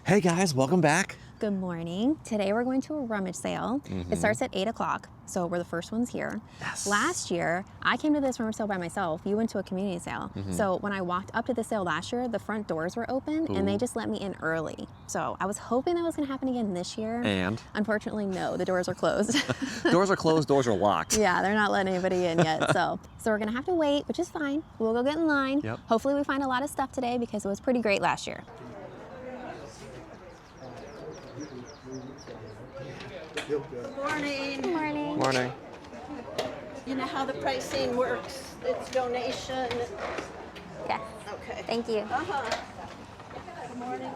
Hey guys, welcome back. Good morning. Today we're going to a rummage sale. It starts at 8 o'clock, so we're the first ones here. Yes. Last year, I came to this rummage sale by myself. You went to a community sale. So when I walked up to the sale last year, the front doors were open and they just let me in early. So I was hoping that was gonna happen again this year. And? Unfortunately, no, the doors are closed. Doors are closed, doors are locked. Yeah, they're not letting anybody in yet. So we're gonna have to wait, which is fine. We'll go get in line. Yep. Hopefully we find a lot of stuff today because it was pretty great last year. Good morning. Good morning. Morning. You know how the pricing works? It's donation. Yes. Okay. Thank you. Good morning.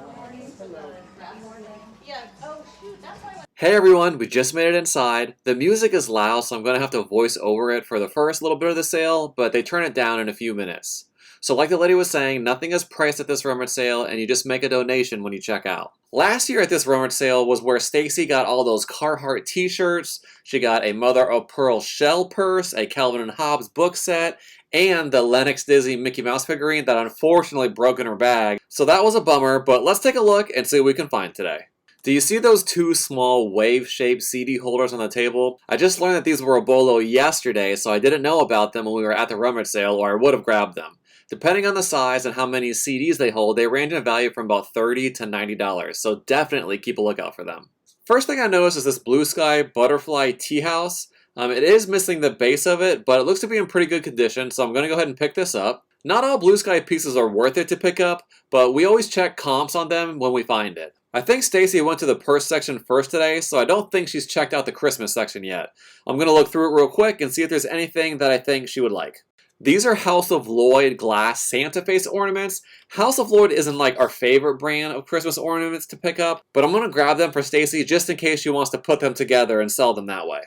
Yeah. Oh shoot, that's why. Hey everyone, we just made it inside. The music is loud, so I'm gonna have to voice over it for the first little bit of the sale, but they turn it down in a few minutes. So like the lady was saying, nothing is priced at this rummage sale and you just make a donation when you check out. Last year at this rummage sale was where Stacy got all those Carhartt t-shirts, she got a mother of pearl shell purse, a Calvin and Hobbes book set, and the Lennox Disney Mickey Mouse figurine that unfortunately broke in her bag. So that was a bummer, but let's take a look and see what we can find today. Do you see those two small wave-shaped CD holders on the table? I just learned that these were a bolo yesterday, so I didn't know about them when we were at the rummage sale, or I would have grabbed them. Depending on the size and how many CDs they hold, they range in value from about $30 to $90, so definitely keep a lookout for them. First thing I noticed is this Blue Sky Butterfly Tea House. It is missing the base of it, but it looks to be in pretty good condition, so I'm going to go ahead and pick this up. Not all Blue Sky pieces are worth it to pick up, but we always check comps on them when we find it. I think Stacy went to the purse section first today, so I don't think she's checked out the Christmas section yet. I'm going to look through it real quick and see if there's anything that I think she would like. These are House of Lloyd glass Santa face ornaments. House of Lloyd isn't like our favorite brand of Christmas ornaments to pick up, but I'm going to grab them for Stacy just in case she wants to put them together and sell them that way.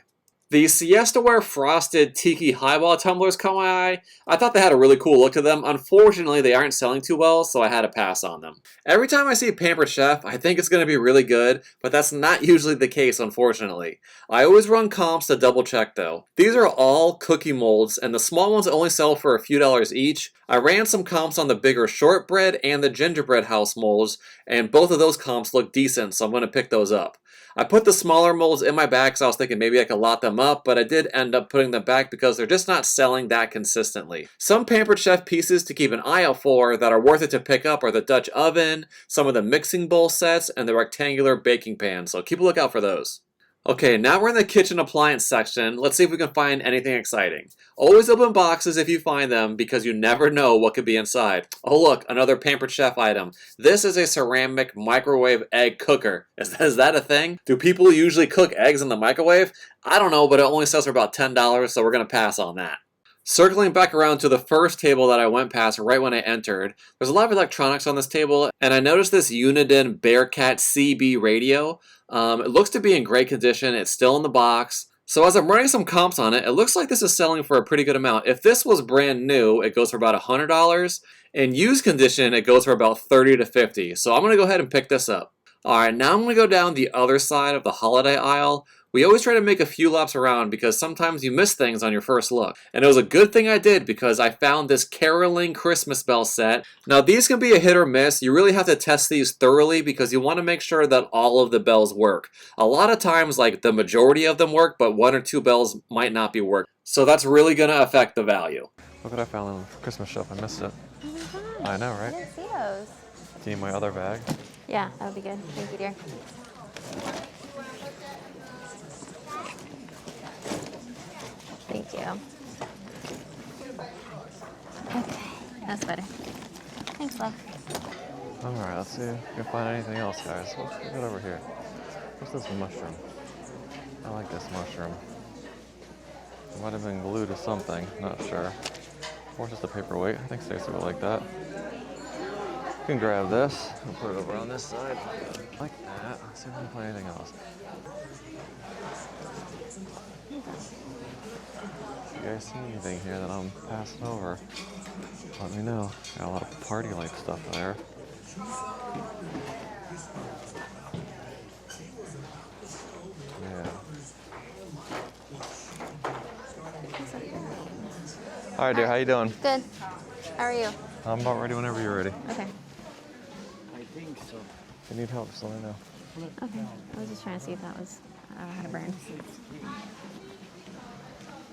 The Siestaware Frosted Tiki Highball tumblers caught my eye. I thought they had a really cool look to them. Unfortunately, they aren't selling too well, so I had to pass on them. Every time I see Pampered Chef, I think it's going to be really good, but that's not usually the case, unfortunately. I always run comps to double check though. These are all cookie molds, and the small ones only sell for a few dollars each. I ran some comps on the bigger shortbread and the gingerbread house molds, and both of those comps look decent, so I'm going to pick those up. I put the smaller molds in my bag, so I was thinking maybe I could lot them up, but I did end up putting them back because they're just not selling that consistently. Some Pampered Chef pieces to keep an eye out for that are worth it to pick up are the Dutch oven, some of the mixing bowl sets, and the rectangular baking pan, so keep a lookout for those. Okay, now we're in the kitchen appliance section. Let's see if we can find anything exciting. Always open boxes if you find them because you never know what could be inside. Oh look, another Pampered Chef item. This is a ceramic microwave egg cooker. Is that a thing? Do people usually cook eggs in the microwave? I don't know, but it only sells for about $10, so we're going to pass on that. Circling back around to the first table that I went past right when I entered, there's a lot of electronics on this table, and I noticed this Uniden Bearcat CB radio. It looks to be in great condition, it's still in the box. So as I'm running some comps on it, it looks like this is selling for a pretty good amount. If this was brand new, it goes for about $100. In used condition, it goes for about $30 to $50. So I'm going to go ahead and pick this up. Alright, now I'm going to go down the other side of the holiday aisle. We always try to make a few laps around because sometimes you miss things on your first look. And it was a good thing I did because I found this caroling Christmas bell set. Now these can be a hit or miss. You really have to test these thoroughly because you want to make sure that all of the bells work. A lot of times like the majority of them work, but one or two bells might not be working. So that's really going to affect the value. Look what I found on the Christmas shelf. I missed it. Oh my gosh. I know, right? I didn't see those. Do you need my other bag? Yeah, that would be good. Thank you, dear. Thank you. Okay, that's better. Thanks, love. Alright, let's see if we can find anything else, guys. What's we got over here? What's this mushroom? I like this mushroom. It might have been glued to something, not sure. Or just a paperweight. I think Stacey will like that. You can grab this and put it over on this side. Like that. Let's see if we can find anything else. If you guys see anything here that I'm passing over, let me know. Got a lot of party-like stuff there. Yeah. All right, dear. How you doing? Good. How are you? I'm about ready whenever you're ready. Okay. I think so. If you need help, just let me know. Okay. I was just trying to see if that was had a brand.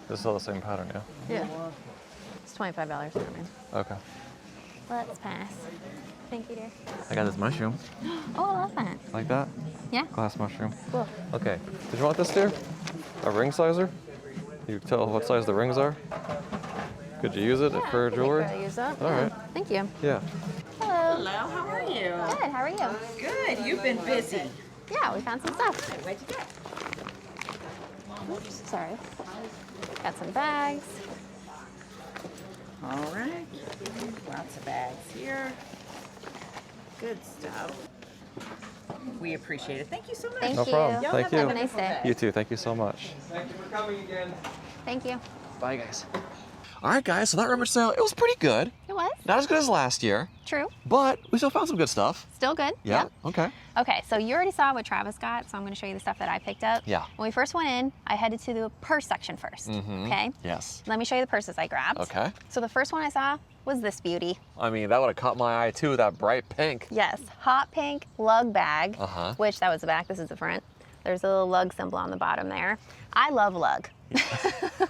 This is all the same pattern, yeah? Yeah. It's $25, never mind. Okay. Let's pass. Thank you, dear. I got this mushroom. Oh, I love that. Like that? Yeah. Glass mushroom. Cool. Okay. Did you want this, dear? A ring sizer? You tell what size the rings are? Could you use it for jewelry? I use that. All right. Thank you. Yeah. Hello. Hello, how are you? Good. How are you? Good, you've been busy. Yeah, we found some stuff. What'd you get? Oops, sorry. Got some bags. All right, lots of bags here. Good stuff. We appreciate it. Thank you so much. Thank No you. problem. Thank you. Have a nice day. You too. Thank you so much. Thank you for coming again. Thank you. Bye, guys. All right, guys, so that rummage sale, it was pretty good. It was. Not as good as last year, True. but we still found some good stuff. Still good. Yeah, Yep. okay. Okay, so you already saw what Travis got, so I'm going to show you the stuff that I picked up. Yeah. When we first went in, I headed to the purse section 1st. Okay. Yes. Let me show you the purses I grabbed. Okay. So the first one I saw was this beauty. I mean, that would have caught my eye too, that bright pink. Yes, hot pink lug bag, Uh-huh. which that was the back, this is the front. There's a little lug symbol on the bottom there. I love lug.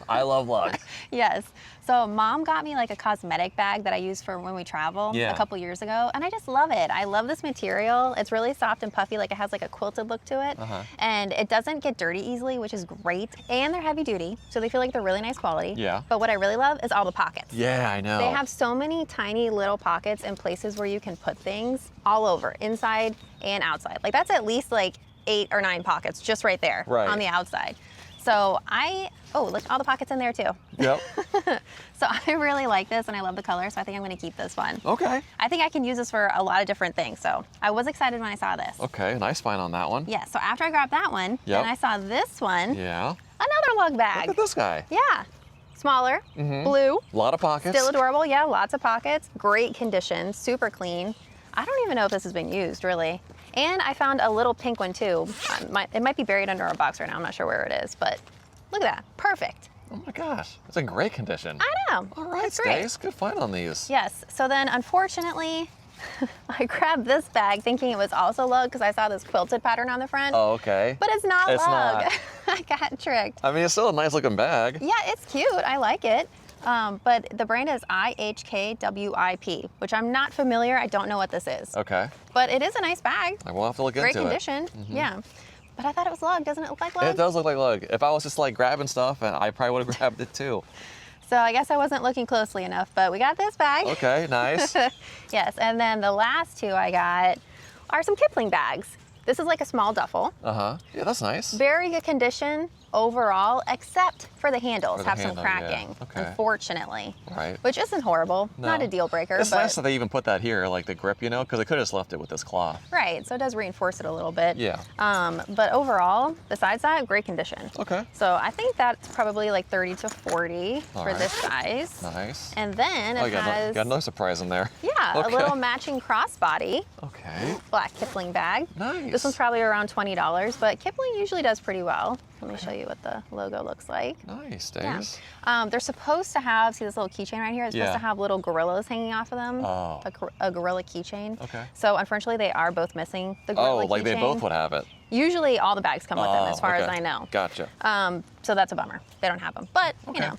I love lug. Yes. So mom got me like a cosmetic bag that I use for when we travel Yeah. a couple years ago, and I just love it. I love this material. It's really soft and puffy, like it has like a quilted look to it. Uh-huh. And it doesn't get dirty easily, which is great. And they're heavy duty, so they feel like they're really nice quality. Yeah. But what I really love is all the pockets. Yeah, I know. They have so many tiny little pockets and places where you can put things all over, inside and outside. Like that's at least like 8 or 9 pockets just right there Right. on the outside. So look, all the pockets in there too. Yep. So I really like this and I love the color, so I think I'm gonna keep this one. Okay. I think I can use this for a lot of different things, so I was excited when I saw this. Okay, nice find on that one. Yeah, so after I grabbed that one, Yep. then I saw this one, Yeah. another lug bag. Look at this guy. Yeah, smaller, blue, A lot of pockets. still adorable, yeah, lots of pockets, great condition, super clean. I don't even know if this has been used, really. And I found a little pink one too. It might be buried under a box right now, I'm not sure where it is, but look at that, perfect. Oh my gosh, it's in great condition. I know. All right, It's great. Stace, good find on these. Yes, so then unfortunately, I grabbed this bag thinking it was also lug because I saw this quilted pattern on the front. Oh, okay. But it's not It's lug. not. I got tricked. I mean, it's still a nice looking bag. Yeah, it's cute. I like it. But the brand is IHKWIP, which I'm not familiar. I don't know what this is. Okay. But it is a nice bag. I will have to look Great into condition. Yeah. But I thought it was lug. Doesn't it look like lug? it. It does look like lug. If I was just like grabbing stuff, and I probably would have grabbed it too. So I guess I wasn't looking closely enough, but we got this bag. Okay, nice. Yes, and then the last two I got are some Kipling bags. This is like a small duffel. Uh-huh. Yeah, that's nice. Very good condition overall, except for the handles For the have handle, some yeah. cracking, Okay. unfortunately. Right. Which isn't horrible, not No. a deal breaker. It's but, nice that they even put that here, like the grip, you know, because they could have just left it with this cloth. Right, so it does reinforce it a little bit. Yeah. But overall, besides that, great condition. Okay. So I think that's probably like 30 to 40 All for right. this size. Nice. And then Oh, it you has, got another surprise in there. yeah, Okay. a little matching crossbody, Okay. black Kipling bag. Nice. This one's probably around $20, but Kipling usually does pretty well. Let me show you what the logo looks like. Nice, Yeah. Days. They're supposed to have, see this little keychain right here? It's supposed Yeah. to have little gorillas hanging off of them. Oh. A gorilla keychain. Okay. So unfortunately, they are both missing the Oh, gorilla like they keychain. both would have it. Usually all the bags come with them, as far as okay. I know. Gotcha. So that's a bummer. They don't have them. But, Okay. you know,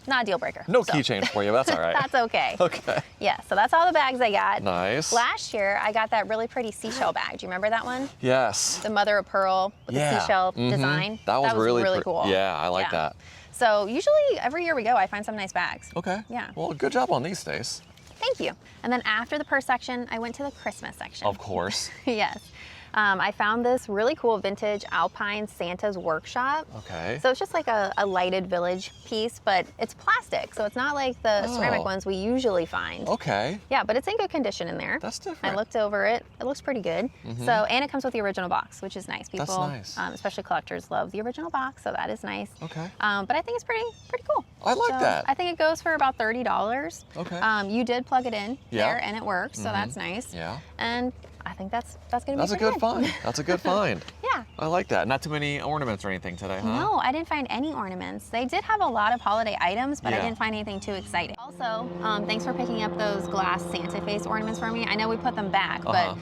not a deal breaker. No So keychain for you, that's all right. That's okay. Okay. Yeah, so that's all the bags I got. Nice. Last year, I got that really pretty seashell bag. Do you remember that one? Yes. The mother of pearl with Yeah. the seashell Mhm. design. That was really cool. Yeah, I like that. So usually every year we go, I find some nice bags. Okay. Yeah. Well, good job on these, Stace. Thank you. And then after the purse section, I went to the Christmas section. Of course. Yes. I found this really cool vintage Alpine Santa's Workshop. Okay. So it's just like a lighted village piece, but it's plastic. So it's not like the ceramic Oh. ones we usually find. Okay. Yeah, but it's in good condition in there. That's I different. looked over it. It looks pretty good. So, and it comes with the original box, which is nice. People, That's nice. Especially collectors, love the original box, so that is nice. Okay. But I think it's pretty cool. I like So that. I think it goes for about $30. Okay. You did plug it in Yeah. there, and it works, so that's nice. Yeah. And I think that's gonna be That's a pretty good find. That's a good find. Yeah. I like that. Not too many ornaments or anything today, huh? No, I didn't find any ornaments. They did have a lot of holiday items, but I Yeah. didn't find anything too exciting. Also, thanks for picking up those glass Santa face ornaments for me. I know we put them back, but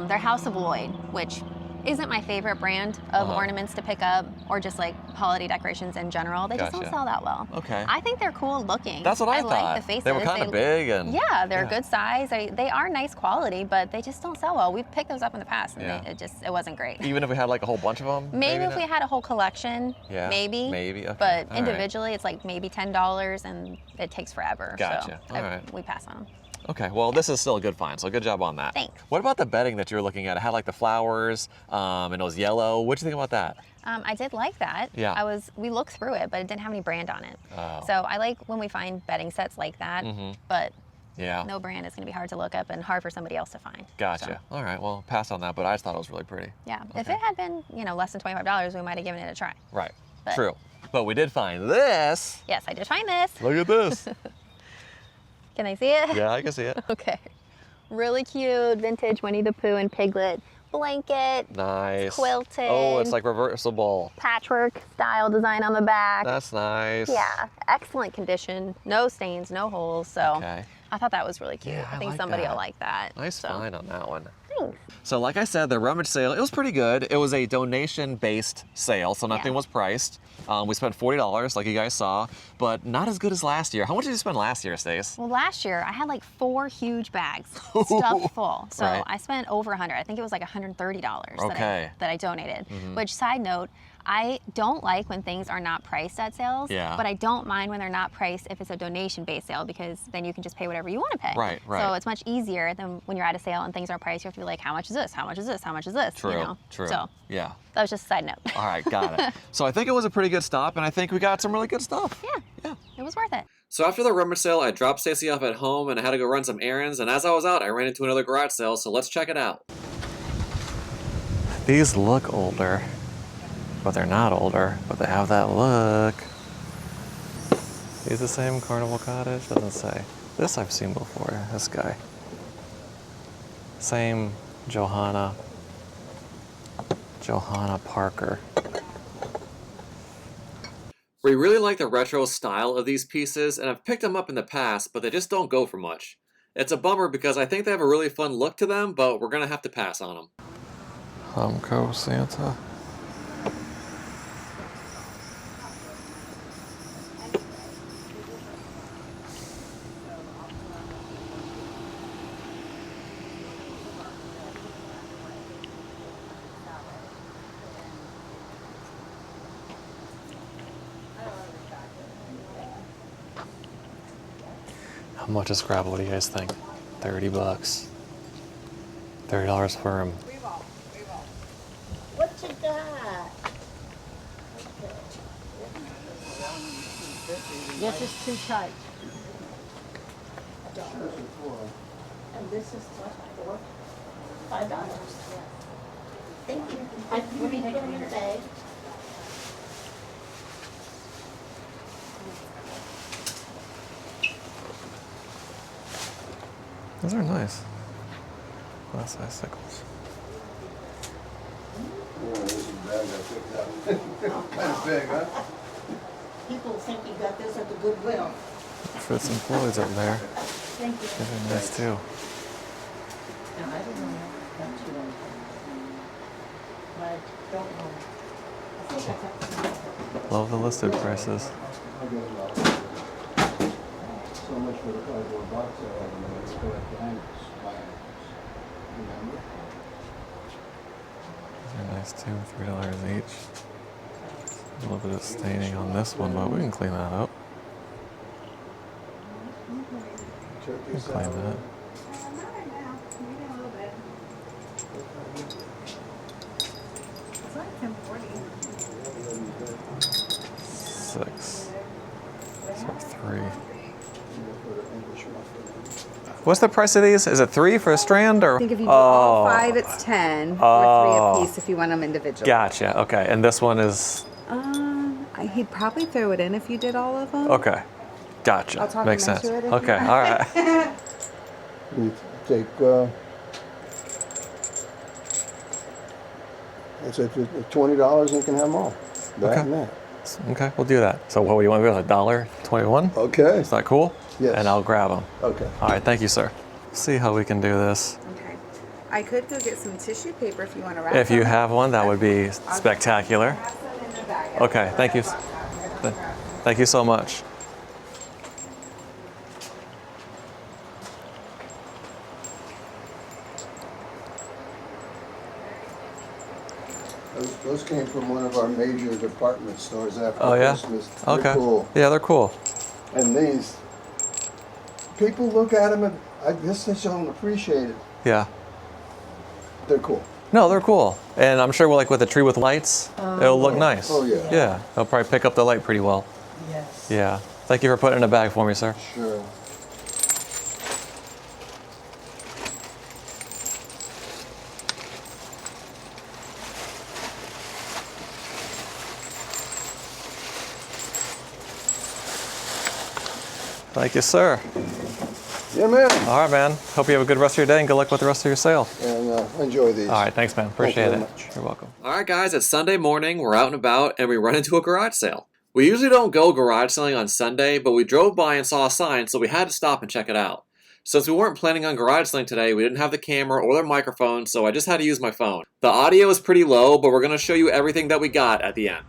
they're House of Lloyd, which isn't my favorite brand of ornaments to pick up, or just like holiday decorations in general. They just don't sell that well. Okay. I think they're cool looking. That's what I thought. like the faces. They were kind of big and yeah, they're good size. They are nice quality, but they just don't sell well. We've picked those up in the past, and it wasn't great. Even if we had like a whole bunch of them. Maybe if we had a whole collection, maybe. Maybe. Okay. But All individually, it's like maybe $10, and it takes forever. Gotcha. So All right. we pass on them. Okay, well, this is still a good find, so good job on that. Thanks. What about the bedding that you were looking at? It had like the flowers, and it was yellow. What'd you think about that? I did like that. Yeah. We looked through it, but it didn't have any brand on it. Oh. So I like when we find bedding sets like that, but Yeah. no brand is going to be hard to look up and hard for somebody else to find. Gotcha. So, All right, well, pass on that, but I just thought it was really pretty. yeah. Okay. If it had been, less than $25, we might have given it a try. Right. But- True. But we did find this. Yes, I did find this. Look at this. Can I see it? Yeah, I can see it. Okay. Really cute vintage Winnie the Pooh and Piglet blanket. Nice. Quilted. Oh, it's like reversible. Patchwork style design on the back. That's nice. Yeah, excellent condition. No stains, no holes. So Okay. I thought that was really cute. Yeah, I I think like somebody that. will like that. Nice so. find on that one. Thanks. So like I said, the rummage sale, it was pretty good. It was a donation-based sale, so nothing was priced. We spent $40, like you guys saw, but not as good as last year. How much did you spend last year, Stace? Well, last year I had like 4 huge bags stuffed full. So Right. I spent over 100. I think it was like $130 Okay. that I donated. Which, side note, I don't like when things are not priced at sales, Yeah. but I don't mind when they're not priced if it's a donation-based sale, because then you can just pay whatever you want to pay. Right, right. So it's much easier than when you're at a sale and things are priced. You have to be like, how much is this? How much is this? How much is this? True, true. So Yeah. that was just a side note. All right, got it. So I think it was a pretty good stop, and I think we got some really good stuff. Yeah, it was worth it. So after the rummage sale, I dropped Stacy off at home and I had to go run some errands, and as I was out, I ran into another garage sale, so let's check it out. These look older, but they're not older, but they have that look. These the same Carnival Cottage? Doesn't say. This I've seen before, this guy. Same Johanna Parker. We really like the retro style of these pieces, and I've picked them up in the past, but they just don't go for much. It's a bummer because I think they have a really fun look to them, but we're gonna have to pass on them. Humco Santa. How much is Scrabble? What do you guys think? 30 bucks. $30 for him. What you got? This is too tight. And this is what, $5? Thank you. Let me put them in the bag. Those are nice. Glass icicles. Kind of big, huh? People think you got this at the Goodwill. Fritz and Floyd's up there. Thank you. These are nice too. Now, I don't know about you on but I don't know. I think I got Love the listed prices. So much for the cardboard box I have, and then it's going to hangers, my hangers. Remember? These are nice too, $3 each. A little bit of staining on this one, but we can clean that up. We can clean that. Six. So 3. What's the price of these? Is it 3 for a strand or? I think if you do all 5, it's 10, or 3 a piece if you want them individually. Gotcha. Okay, and this one is He'd probably throw it in if you did all of them. okay. Gotcha. I'll talk Makes him sense. into it if Okay. you All right. You take, it's at $20 and you can have them all. That Okay. and that. Okay, we'll do that. So what do you want to go? $1.21? Okay. Is that cool? Yes. and I'll grab them. Okay. All right, thank you, sir. See how we can do this. Okay. I could go get some tissue paper if you want to wrap If you them. have one, that would be I'll spectacular. have some in the bag. Okay, thank you. Thank you so much. Those came from one of our major department stores after Oh, yeah? Christmas. They're Okay. cool. Yeah, they're cool. And these, people look at them and I guess they don't appreciate it. Yeah. They're cool. No, they're cool. And I'm sure like with a tree with lights, it'll look nice. Oh, yeah. Yeah, they'll probably pick up the light pretty well. Yes. Yeah. Thank you for putting it in a bag for me, sir. Sure. Thank you, sir. Yeah, man. All right, man. Hope you have a good rest of your day and good luck with the rest of your sale. And enjoy these. All right, thanks, man. Thank you Appreciate very it. much. You're welcome. All right, guys, it's Sunday morning. We're out and about, and we run into a garage sale. We usually don't go garage selling on Sunday, but we drove by and saw a sign, so we had to stop and check it out. Since we weren't planning on garage selling today, we didn't have the camera or the microphone, so I just had to use my phone. The audio is pretty low, but we're going to show you everything that we got at the end.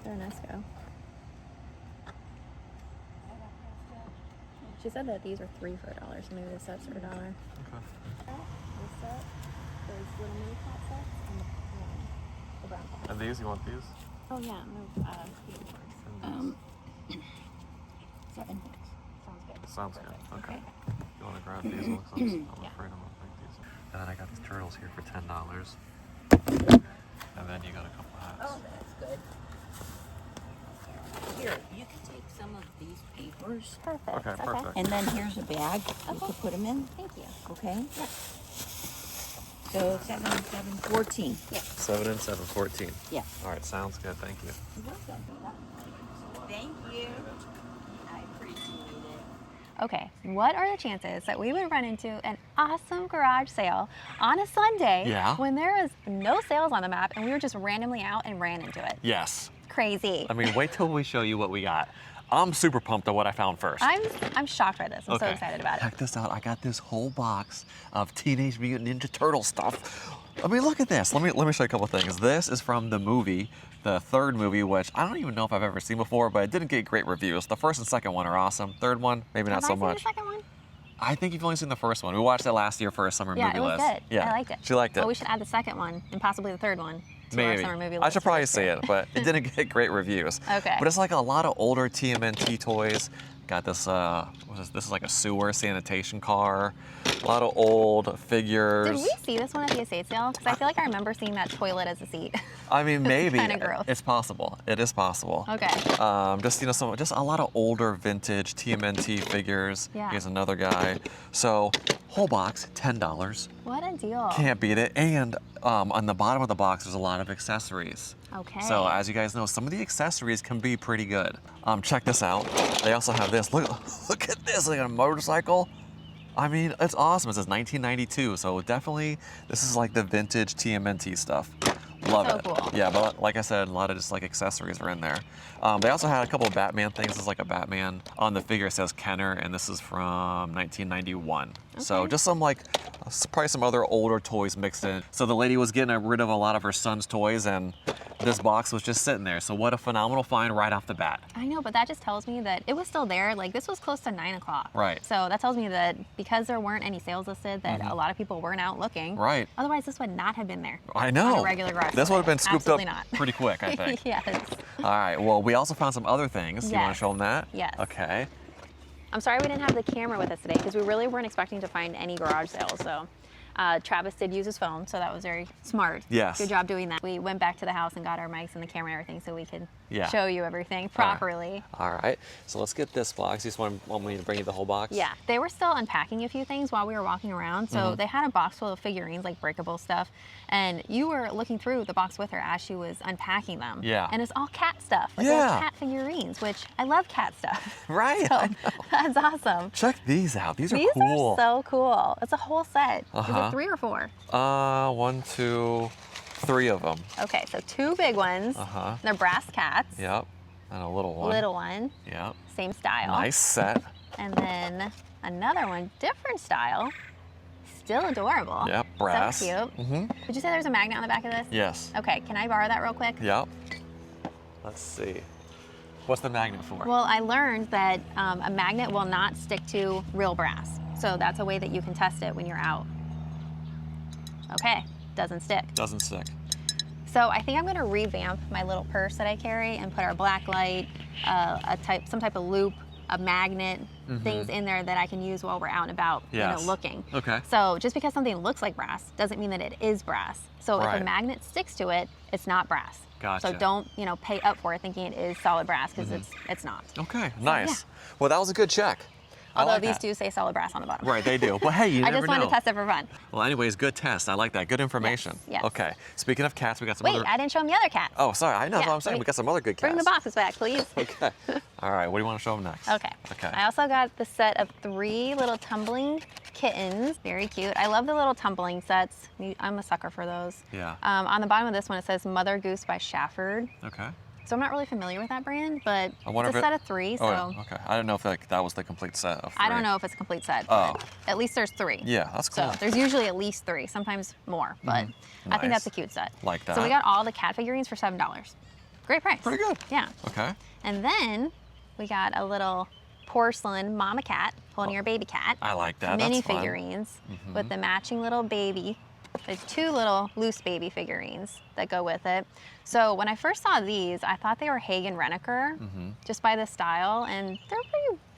They're a nice go. She said that these are 3 for $1, so maybe this set's for $1. Okay. This set, those little mini pot sets, and the brown pot. And these, you want these? Oh yeah, no, 7. Sounds good. Sounds good. Okay. Okay. You want to grab these? I'm afraid I'm going to break these. And then I got these turtles here for $10. And then you got a couple hats. Oh, that's good. Here, you can take some of these papers, Perfect. Okay, perfect. and then here's a bag. You can put them in. Thank you. Okay. So 7 and 7, 14. 7 and 7, 14. Yeah. All right, sounds good. Thank you. Thank you. I appreciate it. Okay, what are the chances that we would run into an awesome garage sale on a Sunday Yeah. when there is no sales on the map and we were just randomly out and ran into it? Yes. Crazy. I mean, wait till we show you what we got. I'm super pumped at what I found first. I'm shocked by this. I'm so Okay. excited about it. Check this out. I got this whole box of Teenage Mutant Ninja Turtle stuff. I mean, look at this. Let me show you a couple things. This is from the movie, the third movie, which I don't even know if I've ever seen before, but it didn't get great reviews. The first and second one are awesome. Third one, maybe not Have so I seen much. the second one? I think you've only seen the first one. We watched it last year for a summer Yeah, movie it was list. good. Yeah, I liked it. She liked it. Well, we should add the second one and possibly the third one to our Maybe. summer movie I list. should probably see it, but it didn't get great reviews. Okay. But it's like a lot of older TMNT toys. Got this, what is this? This is like a sewer sanitation car. A lot of old figures. Did we see this one at the estate sale? Because I feel like I remember seeing that toilet as a seat. I mean, maybe. kinda gross. It's possible. It is possible. Okay. Just, you know, just a lot of older vintage TMNT figures. Yeah. Here's another guy. So, whole box, $10. What a deal. Can't beat it. And on the bottom of the box, there's a lot of accessories. Okay. So as you guys know, some of the accessories can be pretty good. Check this out. They also have this. Look at this, like a motorcycle. I mean, it's awesome. It says 1992, so definitely this is like the vintage TMNT stuff. Love So it. cool. Yeah, but like I said, a lot of just like accessories are in there. They also had a couple of Batman things. This is like a Batman. On the figure it says Kenner, and this is from 1991. So Okay. just some like, probably some other older toys mixed in. So the lady was getting rid of a lot of her son's toys, and this box was just sitting there. So what a phenomenal find right off the bat. I know, but that just tells me that it was still there. Like, this was close to 9 o'clock. Right. So that tells me that because there weren't any sales listed, that a lot of people weren't out looking. Right. Otherwise, this would not have been there. I know. On a regular garage This would have sale. been scooped Absolutely up not. pretty quick, I think. Yes. All right, well, we also found some other things. You want to Yes. show them that? Yes. Okay. I'm sorry we didn't have the camera with us today because we really weren't expecting to find any garage sales. So Travis did use his phone, so that was very smart. Yes. Good job doing that. We went back to the house and got our mics and the camera and everything so we could Yeah. show you everything properly. All right. So let's get this box. You just want me to bring you the whole box? Yeah, they were still unpacking a few things while we were walking around. So they had a box full of figurines, like breakable stuff. And you were looking through the box with her as she was unpacking them. Yeah. And it's all cat stuff, like little Yeah. cat figurines, which I love cat stuff. Right. So I know. that's awesome. Check these out. These are These cool. are so cool. It's a whole set. Is Uh-huh. it 3 or 4? 1, 2, 3 of them. Okay, so 2 big ones. Uh-huh. They're brass cats. Yep. And a little one. Little one, Yep. same style. Nice set. And then another one, different style. Still adorable. Yep. Brass. So cute. Mm-hmm. Did you say there's a magnet on the back of this? Yes. Okay, can I borrow that real quick? Yep. Let's see. What's the magnet for? Well, I learned that a magnet will not stick to real brass. So that's a way that you can test it when you're out. Okay, doesn't stick. Doesn't stick. So I think I'm gonna revamp my little purse that I carry and put our black light, some type of loop, a magnet, things in there that I can use while we're out and about, Yes. looking. Okay. So just because something looks like brass doesn't mean that it is brass. So if Right. a magnet sticks to it, it's not brass. Gotcha. So don't, pay up for it thinking it is solid brass because it's not. Okay. Nice. Well, that was a good check. I Although like these that. do say solid brass on the bottom. Right, they do. But hey, you I never just wanted know. to test it for fun. Well, anyways, good test. I like that. Good information. Yes. Okay. Speaking of cats, we got some Wait, other. I didn't show them the other cats. Oh, sorry. I know Yeah, what I'm saying. wait. We got some other good cats. Bring the boxes back, please. Okay. All right. What do you want to show them next? Okay. Okay. I also got the set of 3 little tumbling kittens. Very cute. I love the little tumbling sets. I'm a sucker for those. Yeah. On the bottom of this one, it says Mother Goose by Shafford. Okay. So I'm not really familiar with that brand, but I wonder it's a if it- set of 3, so Oh, yeah. Okay. I didn't know if that was the complete set of 3. I don't know if it's a complete set. Oh. But at least there's 3. Yeah, that's cool. So there's usually at least 3, sometimes more, but I think Nice. that's a cute set. Like So we that. got all the cat figurines for $7. Great price. Pretty good. Yeah. Okay. And then we got a little porcelain mama cat holding her baby cat. I like that. Mini That's fun. figurines with the matching little baby. There's 2 little loose baby figurines that go with it. So when I first saw these, I thought they were Hagen Renaker, just by the style, and they're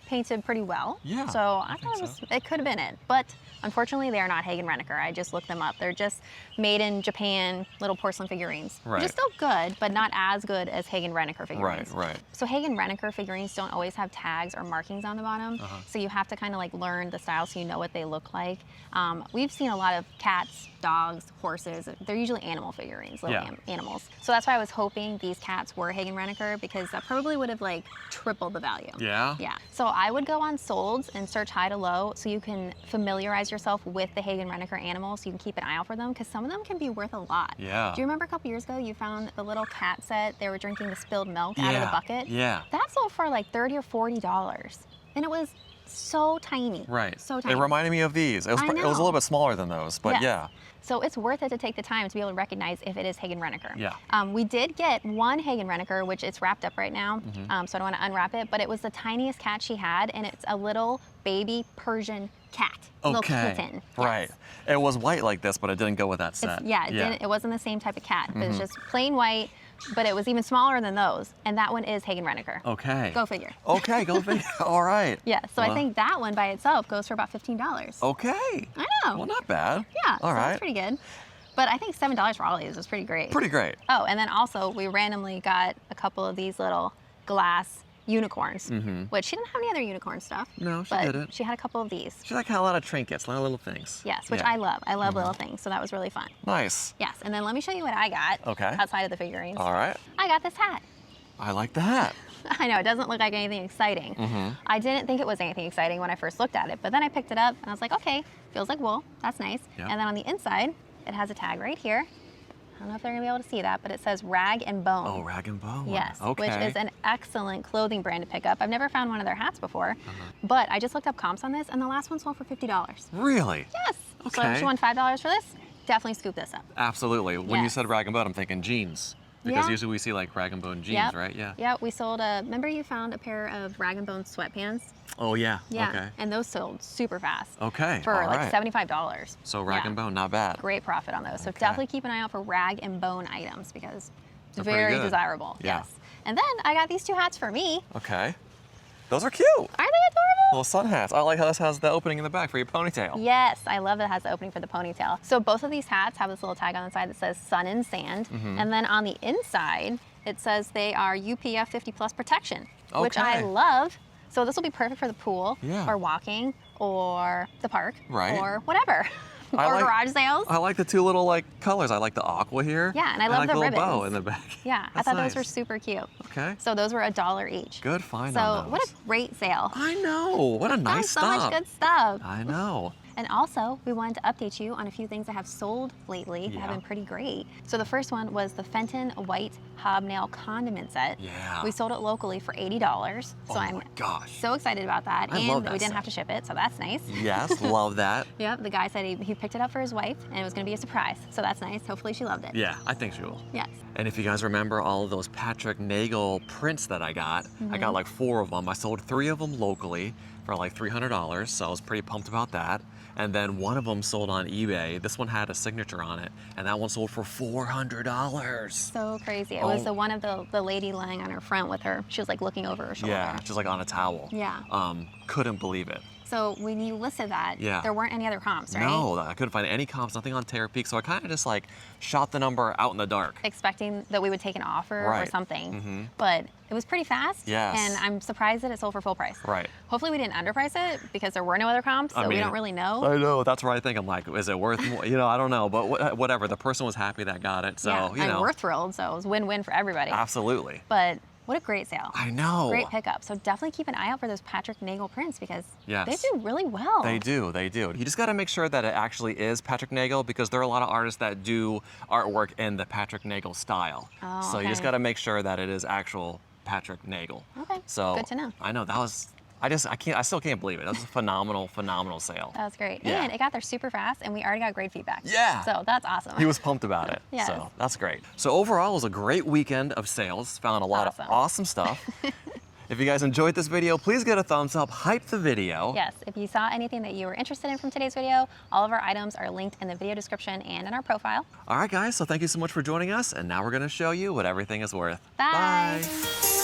painted pretty well. Yeah, So I think thought it could have been it, but unfortunately they are not Hagen Renaker. I just looked them up. They're just made in Japan little porcelain figurines, which Right. is still good, but not as good as Hagen Renaker figurines. Right. So Hagen Renaker figurines don't always have tags or markings on the bottom, so you have to kind of like learn the style so you know what they look like. We've seen a lot of cats, dogs, horses. They're usually animal figurines, little Yeah. animals. So that's why I was hoping these cats were Hagen Renaker because that probably would have like tripled the value. Yeah? Yeah. So I would go on Solds and search high to low so you can familiarize yourself with the Hagen Renaker animals so you can keep an eye out for them because some of them can be worth a lot. Yeah. Do you remember a couple years ago you found the little cat set? They were drinking the spilled milk out of the bucket. Yeah. That sold for like $30 or $40. And it was so tiny. Right. So tiny. It reminded me of these. It was, I it was a know. little bit smaller than those, but Yes. yeah. So it's worth it to take the time to be able to recognize if it is Hagen Renaker. Yeah. We did get one Hagen Renaker, which it's wrapped up right now, so I don't want to unwrap it, but it was the tiniest cat she had, and it's a little baby Persian cat. Little Okay. kitten. Right. Yes. It was white like this, but it didn't go with that set. It wasn't the same type of cat, but it's just plain white, but it was even smaller than those, and that one is Hagen Renaker. Okay. Go figure. Okay, go figure. All right. Yeah, so Well, I think that one by itself goes for about $15. Okay. I know. Well, not bad. Yeah, All so right. that's pretty good. But I think $7 for all of these is pretty great. Pretty great. Oh, and then also we randomly got a couple of these little glass unicorns, which she didn't have any other unicorn stuff. No, she but didn't. She had a couple of these. She like had a lot of trinkets, a lot of little things. Yes, which Yeah. I love. I love little things, so that was really fun. Nice. Yes, and then let me show you what I got Okay. outside of the figurines. All right. I got this hat. I like the hat. I know, it doesn't look like anything exciting. I didn't think it was anything exciting when I first looked at it, but then I picked it up and I was like, okay, feels like wool. That's nice. Yeah. And then on the inside, it has a tag right here. I don't know if they're gonna be able to see that, but it says Rag and Bone. Oh, Rag and Bone. Yes, Okay. which is an excellent clothing brand to pick up. I've never found one of their hats before, but I just looked up comps on this, and the last one sold for $50. Really? Yes. So Okay. if you want $5 for this, definitely scoop this up. Absolutely. When you Yes. said Rag and Bone, I'm thinking jeans. Because Yeah. usually we see like Rag and Bone jeans, Yep. right? Yeah. Yeah, we sold remember you found a pair of Rag & Bone sweatpants? Oh, yeah. Yeah. Okay. And those sold super fast. Okay. For all like right. $75. So Rag Yeah. and Bone, not bad. Great profit on those. So Okay. definitely keep an eye out for Rag & Bone items because it's They're pretty very good. desirable. Yeah. Yes. And then I got these 2 hats for me. Okay. Those are cute. Aren't they adorable? Little sun hats. I like how this has the opening in the back for your ponytail. Yes, I love that it has the opening for the ponytail. So both of these hats have this little tag on the side that says sun and sand. And then on the inside, it says they are UPF 50 plus protection, which I Okay. love. So this will be perfect for the pool Yeah. or walking or the park Right. or whatever. I or like- garage sales. I like the two little like colors. I like the aqua here. Yeah, and I love like the little bow ribbons. in the back. Yeah, I That's thought those were nice. super cute. Okay. So those were $1 each. Good find So on those. what a great sale. I know. What a nice Found so stop. much good stuff. I know. And also, we wanted to update you on a few things that have sold lately that Yeah. have been pretty great. So the first one was the Fenton White Hobnail Condiment Set. Yeah. We sold it locally for $80. So Oh I'm my gosh. so excited about that. I and love that we didn't set. have to ship it, so that's nice. Yes, love that. Yep, the guy said he picked it up for his wife and it was gonna be a surprise. So that's nice. Hopefully she loved it. Yeah, I think she will. Yes. And if you guys remember all of those Patrick Nagel prints that I got like 4 of them. I sold 3 of them locally for like $300, so I was pretty pumped about that. And then one of them sold on eBay. This one had a signature on it, and that one sold for $400. So crazy. It was Oh. the one of the lady lying on her front with her. She was like looking over her shoulder. Yeah, just like on a towel. Yeah. Couldn't believe it. So when you listed that, Yeah. there weren't any other comps, right? No, I couldn't find any comps, nothing on Terapeak, so I kind of just like shot the number out in the dark. Expecting that we would take an offer or Right. something. But it was pretty fast. Yes. And I'm surprised that it sold for full price. Right. Hopefully we didn't underprice it because there were no other comps, so we don't really know. I know, that's what I think. I'm like, is it worth more? You know, I don't know, but whatever. The person was happy that got it, so, yeah, you know. we're thrilled, so it was win-win for everybody. Absolutely. But what a great sale. I know. Great pickup. So definitely keep an eye out for those Patrick Nagel prints because Yes. they do really well. They do, they do. You just got to make sure that it actually is Patrick Nagel because there are a lot of artists that do artwork in the Patrick Nagel style. Oh, so you just okay. got to make sure that it is actual Patrick Nagel. Okay, So good to know. I know that was, I still can't believe it. That was a phenomenal, phenomenal sale. That was great. Yeah. And it got there super fast and we already got great feedback. Yeah. So that's awesome. He was pumped about it. Yes. So that's great. So overall, it was a great weekend of sales. Found a lot Awesome. of awesome stuff. If you guys enjoyed this video, please get a thumbs up, hype the video. Yes, if you saw anything that you were interested in from today's video, all of our items are linked in the video description and in our profile. All right, guys, so thank you so much for joining us. And now we're going to show you what everything is worth. Bye. Bye.